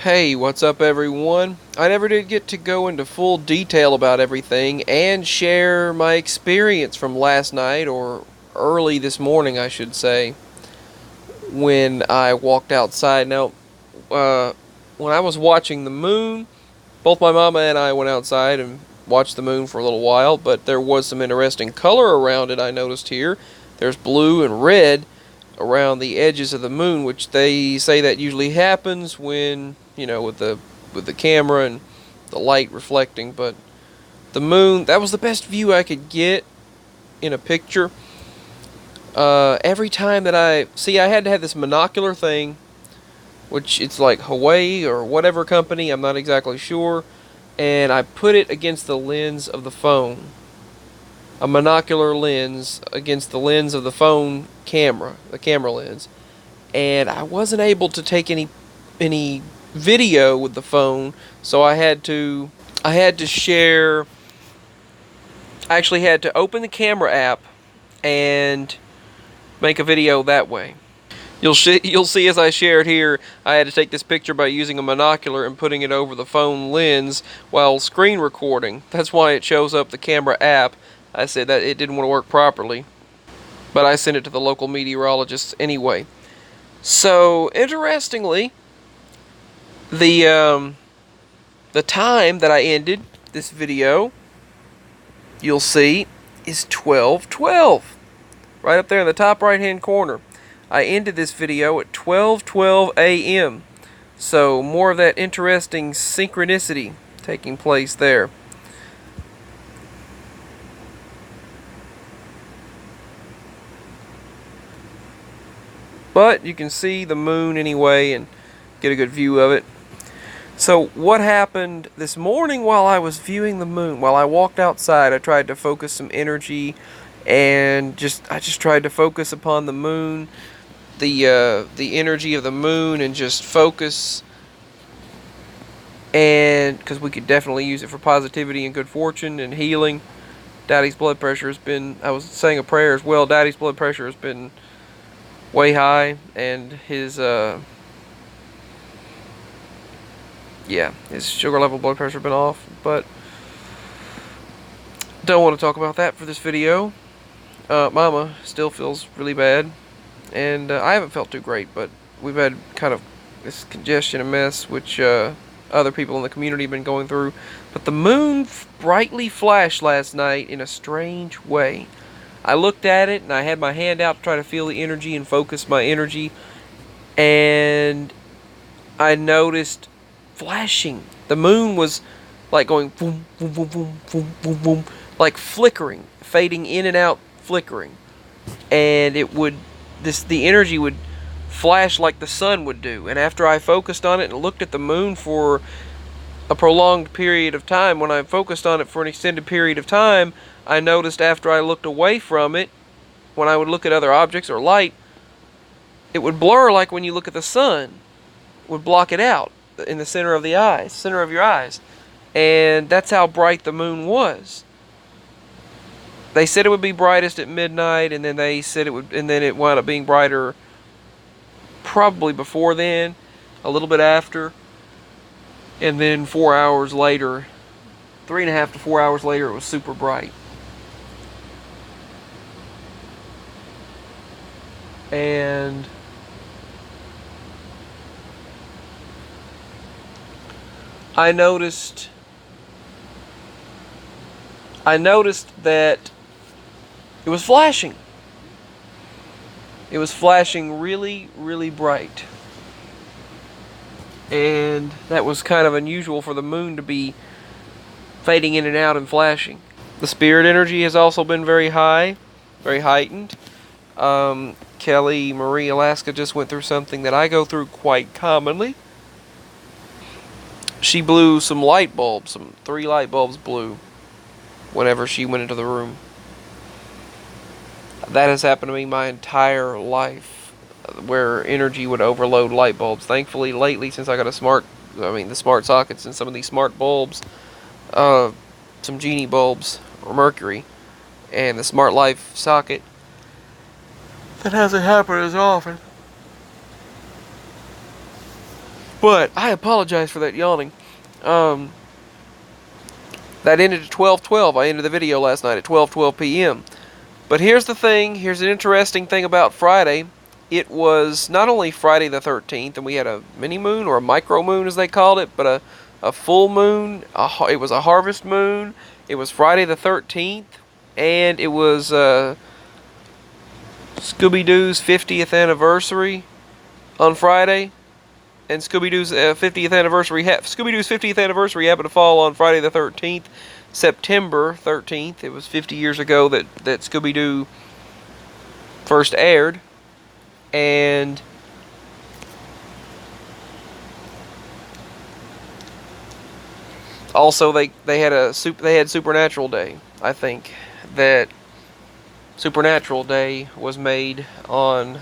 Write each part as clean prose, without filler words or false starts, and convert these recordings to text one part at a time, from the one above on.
Hey, what's up everyone? I never did get to go into full detail about everything and share my experience from last night, or early this morning I should say, when I walked outside. Now, uh, when I was watching the moon, both my mama and I went outside and watched the moon for a little while, but there was some interesting color around it I noticed here. There's blue and red around the edges of the moon, which they say that usually happens when, with the camera and the light reflecting. But the moon, that was the best view I could get in a picture. Every time that I had to have this monocular thing, which it's like Hawaii or whatever company, I'm not exactly sure, and I put it against the lens of the phone. A monocular lens against the lens of the phone camera, the camera lens, and I wasn't able to take any video with the phone, so I had to share. I actually had to open the camera app and make a video that way. You'll see as I shared here, I had to take this picture by using a monocular and putting it over the phone lens while screen recording. That's why it shows up the camera app. I said that it didn't want to work properly, but I sent it to the local meteorologists anyway. So, interestingly, the the time that I ended this video, you'll see, is 12:12. Right up there in the top right hand corner. I ended this video at 12:12 a.m. So more of that interesting synchronicity taking place there. But you can see the moon anyway and get a good view of it. So what happened this morning while I was viewing the moon? While I walked outside, I tried to focus some energy and I just tried to focus upon the moon, the energy of the moon, and just focus, and because we could definitely use it for positivity and good fortune and healing. Daddy's blood pressure has been, I was saying a prayer as well, Daddy's blood pressure has been way high, and his sugar level, blood pressure been off, but don't want to talk about that for this video. Mama still feels really bad, and I haven't felt too great, but we've had kind of this congestion and mess, which other people in the community have been going through. But the moon brightly flashed last night in a strange way. I looked at it, and I had my hand out to try to feel the energy and focus my energy, and I noticed flashing. The moon was like going boom, boom, boom, boom, boom, boom, boom, like flickering, fading in and out, flickering. And the energy would flash like the sun would do. And after I focused on it and looked at the moon for a prolonged period of time, when I focused on it for an extended period of time, I noticed after I looked away from it, when I would look at other objects or light, it would blur like when you look at the sun. It would block it out in the center of your eyes. And that's how bright the moon was. They said it would be brightest at midnight, and then it wound up being brighter probably before then, a little bit after, and then 4 hours later, 3.5 to 4 hours later, it was super bright. And I noticed that it was flashing. It was flashing really, really bright. And that was kind of unusual for the moon to be fading in and out and flashing. The spirit energy has also been very high, very heightened. Kelly Marie Alaska just went through something that I go through quite commonly. She blew some light bulbs, 3 light bulbs blew whenever she went into the room. That has happened to me my entire life, where energy would overload light bulbs. Thankfully, lately, since I got the smart sockets and some of these smart bulbs, some Genie bulbs, or Mercury, and the Smart Life socket, that hasn't happened as often. But I apologize for that yawning. That ended at 12:12. I ended the video last night at 12:12 p.m. But here's the thing. Here's an interesting thing about Friday. It was not only Friday the 13th, and we had a mini moon, or a micro moon as they called it, but a full moon. It was a harvest moon. It was Friday the 13th, and it was Scooby-Doo's 50th anniversary on Friday. And Scooby-Doo's 50th anniversary happened to fall on Friday the 13th, September 13th. It was 50 years ago that Scooby-Doo first aired. And also they had Supernatural Day. I think that Supernatural Day was made on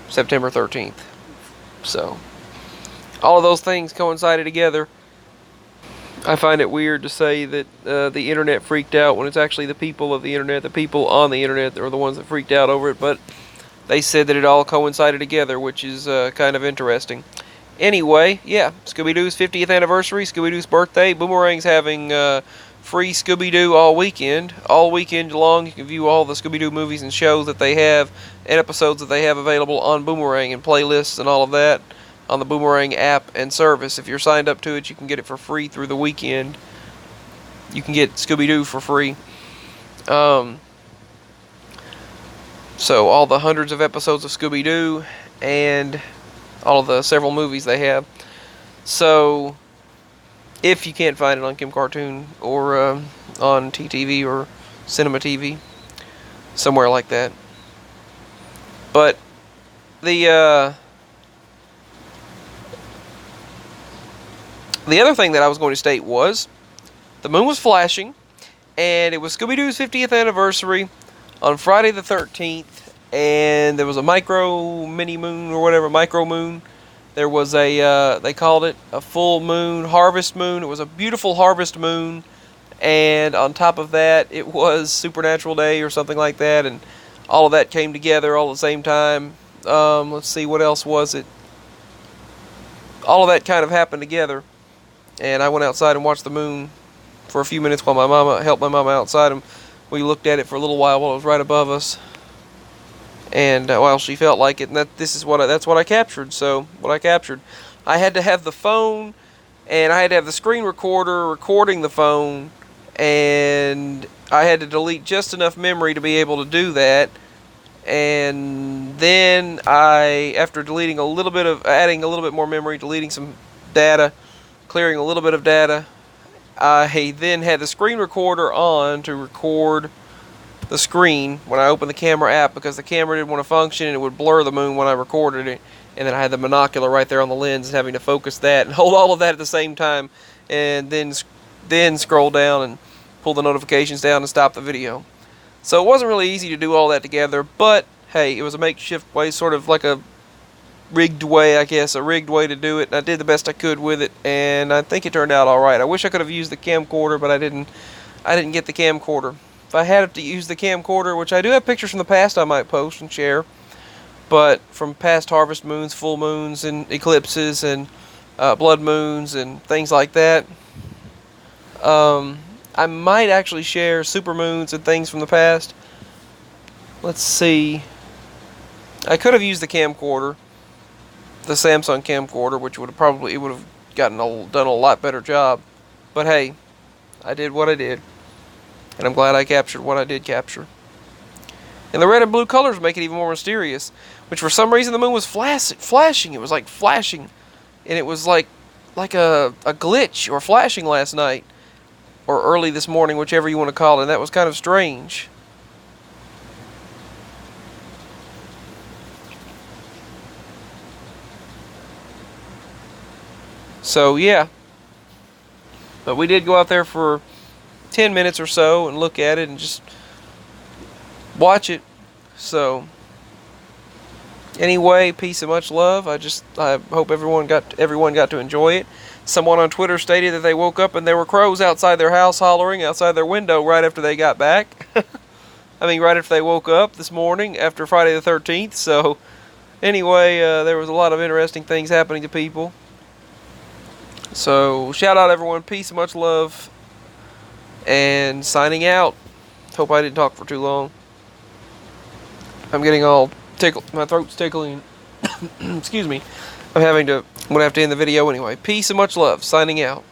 September 13th. So all of those things coincided together. I find it weird to say that the internet freaked out when it's actually the people of the internet, the people on the internet, are the ones that freaked out over it. But they said that it all coincided together, which is kind of interesting. Anyway, yeah, Scooby-Doo's 50th anniversary, Scooby-Doo's birthday. Boomerang's having free Scooby-Doo all weekend long. You can view all the Scooby-Doo movies and shows that they have, and episodes that they have available on Boomerang, and playlists and all of that on the Boomerang app and service. If you're signed up to it, you can get it for free through the weekend. You can get Scooby-Doo for free. So all the hundreds of episodes of Scooby-Doo and all of the several movies they have. So if you can't find it on Kim Cartoon or on TTV or Cinema TV, somewhere like that. But the other thing that I was going to state was the moon was flashing, and it was Scooby-Doo's 50th anniversary on Friday the 13th, and there was a mini moon or whatever, micro moon. There was they called it a full moon, harvest moon. It was a beautiful harvest moon, and on top of that, it was Supernatural Day or something like that, and all of that came together all at the same time. Let's see, what else was it? All of that kind of happened together, and I went outside and watched the moon for a few minutes while my mama helped my mama outside, and we looked at it for a little while it was right above us. And while she felt like it, and that's what I captured. So what I captured, I had to have the phone, and I had to have the screen recorder recording the phone, and I had to delete just enough memory to be able to do that. And then after adding a little bit more memory, deleting some data, clearing a little bit of data, I then had the screen recorder on to record the screen when I opened the camera app, because the camera didn't want to function and it would blur the moon when I recorded it. And then I had the monocular right there on the lens and having to focus that and hold all of that at the same time, and then scroll down and pull the notifications down and stop the video. So it wasn't really easy to do all that together, but hey, it was a makeshift way, sort of like a rigged way, I guess, a rigged way to do it, and I did the best I could with it, and I think it turned out alright. I wish I could have used the camcorder, but I didn't get the camcorder. If I had to use the camcorder, which I do have pictures from the past I might post and share, but from past harvest moons, full moons, and eclipses, and blood moons, and things like that, I might actually share super moons and things from the past. Let's see. I could have used the camcorder, the Samsung camcorder, which would have done a lot better job. But hey, I did what I did, and I'm glad I captured what I did capture. And the red and blue colors make it even more mysterious, which for some reason the moon was flashing. It was like flashing, and it was like a glitch or flashing last night, or early this morning, whichever you want to call it, and that was kind of strange. So yeah, but we did go out there for 10 minutes or so and look at it and just watch it. So anyway, peace and much love. I hope everyone got to enjoy it. Someone on Twitter stated that they woke up and there were crows outside their house hollering outside their window right after they got back. I mean, right after they woke up this morning after Friday the 13th. So anyway, there was a lot of interesting things happening to people. So, shout out everyone. Peace and much love. And signing out. Hope I didn't talk for too long. I'm getting all tickled. My throat's tickling. Excuse me. I'm going to have to end the video anyway. Peace and much love. Signing out.